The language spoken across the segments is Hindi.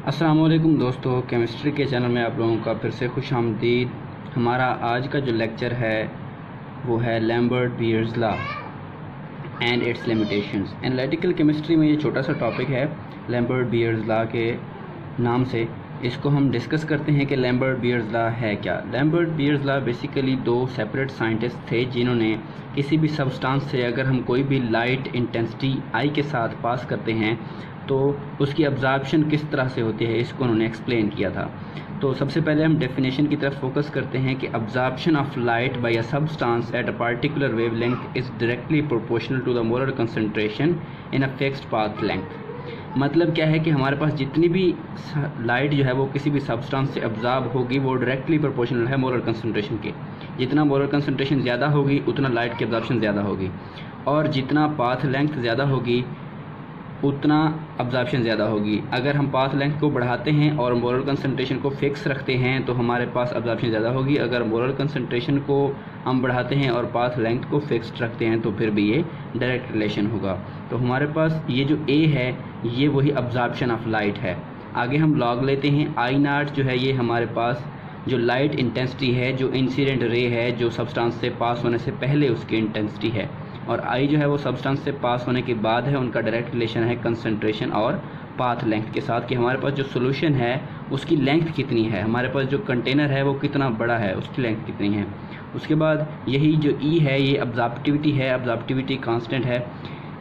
अस्सलाम वालेकुम दोस्तों, केमिस्ट्री के चैनल में आप लोगों का फिर से खुश आमदीद। हमारा आज का जो लेक्चर है वो है Lambert-bears law and it's limitations. Analytical chemistry में ये छोटा सा टॉपिक है लैम्बर्ट-बीयर्स लॉ के नाम से। इसको हम डिस्कस करते हैं कि लैम्बर्ट-बीयर्स लॉ है क्या। लैम्बर्ट-बीयर्स लॉ बेसिकली दो सेपरेट साइंटिस्ट थे जिन्होंने किसी भी सब्सटेंस से अगर हम कोई भी लाइट इंटेंसिटी आई के साथ पास करते हैं तो उसकी अब्जॉर्प्शन किस तरह से होती है, इसको उन्होंने एक्सप्लेन किया था। तो सबसे पहले हम डेफिनेशन की तरफ फोकस करते हैं कि absorption of light by a substance at a particular wavelength is directly proportional to the molar concentration in a fixed path length. मतलब क्या है कि हमारे पास जितनी भी लाइट जो है वो किसी भी सब्सटेंस से अब्जॉर्ब होगी वो डायरेक्टली प्रोपोर्शनल है मोलर कंसंट्रेशन के। जितना मोलर कंसंट्रेशन ज़्यादा होगी उतना लाइट की अब्जॉर्प्शन ज़्यादा होगी, और जितना पाथ लेंथ ज़्यादा होगी उतना अब्जॉर्प्शन ज़्यादा होगी। अगर हम पाथ लेंथ को बढ़ाते हैं और मोलर कंसंट्रेशन को फिक्स रखते हैं तो हमारे पास अब्जॉर्प्शन ज़्यादा होगी। अगर मोलर कंसंट्रेशन को हम बढ़ाते हैं और पाथ लेंथ को फिक्स्ड रखते हैं तो फिर भी ये डायरेक्ट रिलेशन होगा। तो हमारे पास ये जो ए है ये वही अब्जॉर्प्शन ऑफ लाइट है। आगे हम लॉग लेते हैं। आई नॉट जो है ये हमारे पास जो लाइट इंटेंसिटी है, जो इंसिडेंट रे है, जो सब्सटेंस से पास होने से पहले उसकी इंटेंसिटी है, और आई जो है वो सब्सटेंस से पास होने के बाद है। उनका डायरेक्ट रिलेशन है कंसंट्रेशन और पाथ लेंथ के साथ कि हमारे पास जो सॉल्यूशन है उसकी लेंथ कितनी है, हमारे पास जो कंटेनर है वो कितना बड़ा है, उसकी लेंथ कितनी है। उसके बाद यही जो ई है ये अब्जॉर्प्टिविटी है, अब्जॉर्प्टिविटी कांस्टेंट है,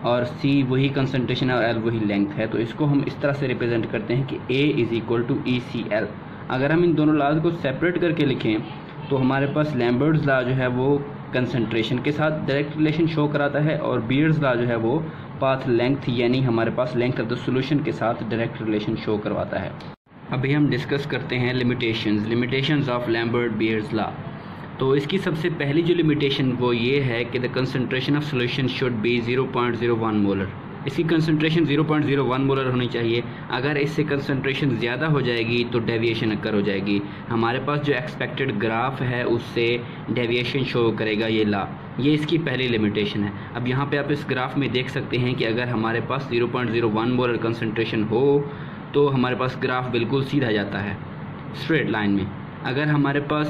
और सी वही कंसंट्रेशन है और एल वही लेंथ है। तो इसको हम इस तरह से रिप्रेजेंट करते हैं कि A is equal to E C L. अगर हम इन दोनों लॉज को सेपरेट करके लिखें तो हमारे पास लैम्बर्ट्स लॉ जो है वो कंसंट्रेशन के साथ डायरेक्ट रिलेशन शो कराता है, और बीयर्स लॉ जो है वो पाथ लेंथ यानी हमारे पास लेंथ ऑफ द सॉल्यूशन के साथ डायरेक्ट रिलेशन शो करवाता है। अभी हम डिस्कस करते हैं लिमिटेशंस ऑफ लैम्बर्ट-बीयर्स लॉ। तो इसकी सबसे पहली जो लिमिटेशन वो ये है कि the concentration of solution should be 0.01 molar. इसकी कंसंट्रेशन 0.01 मोलर होनी चाहिए। अगर इससे कंसंट्रेशन ज़्यादा हो जाएगी तो डेविएशन अकर हो जाएगी। हमारे पास जो एक्सपेक्टेड ग्राफ है उससे डेविएशन शो करेगा ये लॉ। ये इसकी पहली लिमिटेशन है। अब यहाँ पे आप इस ग्राफ में देख सकते हैं कि अगर हमारे पास 0.01 मोलर कंसंट्रेशन हो तो हमारे पास ग्राफ बिल्कुल सीधा जाता है स्ट्रेट लाइन में। अगर हमारे पास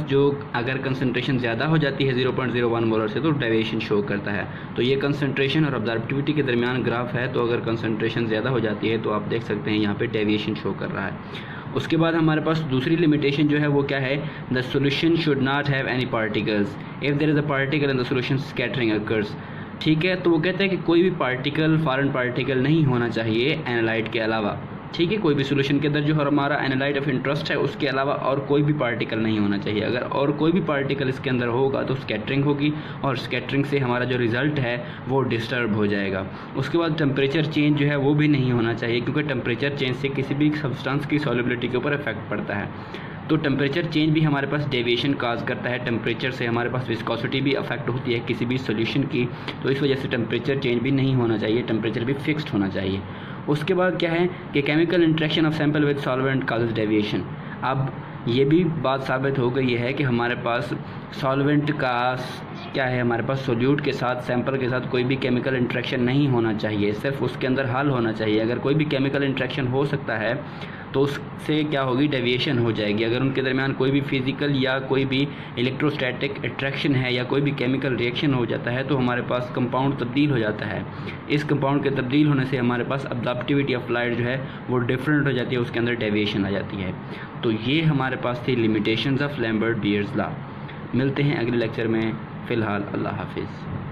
अगर कंसंट्रेशन ज़्यादा हो जाती है 0.01 मोलर से तो डेविएशन शो करता है। तो ये कंसंट्रेशन और अब्जॉर्प्टिविटी के दरमियान ग्राफ है। तो अगर कंसंट्रेशन ज़्यादा हो जाती है तो आप देख सकते हैं यहाँ पे डेविएशन शो कर रहा है। उसके बाद हमारे पास दूसरी लिमिटेशन जो है वो क्या है, the solution should not have any particles if there is a particle in the solution scattering occurs. ठीक है, तो वो कहते हैं कि कोई भी पार्टिकल, फॉरेन पार्टिकल नहीं होना चाहिए एनालाइट के अलावा। ठीक है, कोई भी सोल्यूशन के अंदर जो हमारा एनालाइट ऑफ इंटरेस्ट है उसके अलावा और कोई भी पार्टिकल नहीं होना चाहिए। अगर और कोई भी पार्टिकल इसके अंदर होगा तो स्कैटरिंग होगी, और स्कैटरिंग से हमारा जो रिज़ल्ट है वो डिस्टर्ब हो जाएगा। उसके बाद टेम्परेचर चेंज जो है वो भी नहीं होना चाहिए, क्योंकि टेम्परेचर चेंज से किसी भी सब्सटेंस की सॉल्युबिलिटी के ऊपर इफेक्ट पड़ता है। तो टेम्परेचर चेंज भी हमारे पास डेविएशन काज करता है। टेम्परेचर से हमारे पास विस्कोसिटी भी अफेक्ट होती है किसी भी सॉल्यूशन की, तो इस वजह से टेम्परेचर चेंज भी नहीं होना चाहिए, टेम्परेचर भी फिक्स्ड होना चाहिए। उसके बाद क्या है कि chemical interaction of sample with solvent causes deviation. अब ये भी बात साबित हो गई है कि हमारे पास सॉल्वेंट का क्या है, हमारे पास सोल्यूट के साथ, सैंपल के साथ कोई भी केमिकल इंटरेक्शन नहीं होना चाहिए, सिर्फ उसके अंदर हल होना चाहिए। अगर कोई भी केमिकल इंटरेक्शन हो सकता है तो उससे क्या होगी, डेविएशन हो जाएगी। अगर उनके दरमियान कोई भी फिजिकल या कोई भी इलेक्ट्रोस्टैटिक अट्रैक्शन है या कोई भी केमिकल रिएक्शन हो जाता है तो हमारे पास कंपाउंड तब्दील हो जाता है। इस कंपाउंड के तब्दील होने से हमारे पास अब्जॉर्प्टिविटी ऑफ लाइट जो है वो डिफरेंट हो जाती है, उसके अंदर डेविएशन आ जाती है। तो ये हमारे पास थी लिमिटेशंस ऑफ लैम्बर्ट-बीयर्स लॉ। मिलते हैं अगले लेक्चर में। फ़िलहाल अल्लाह हाफिज़।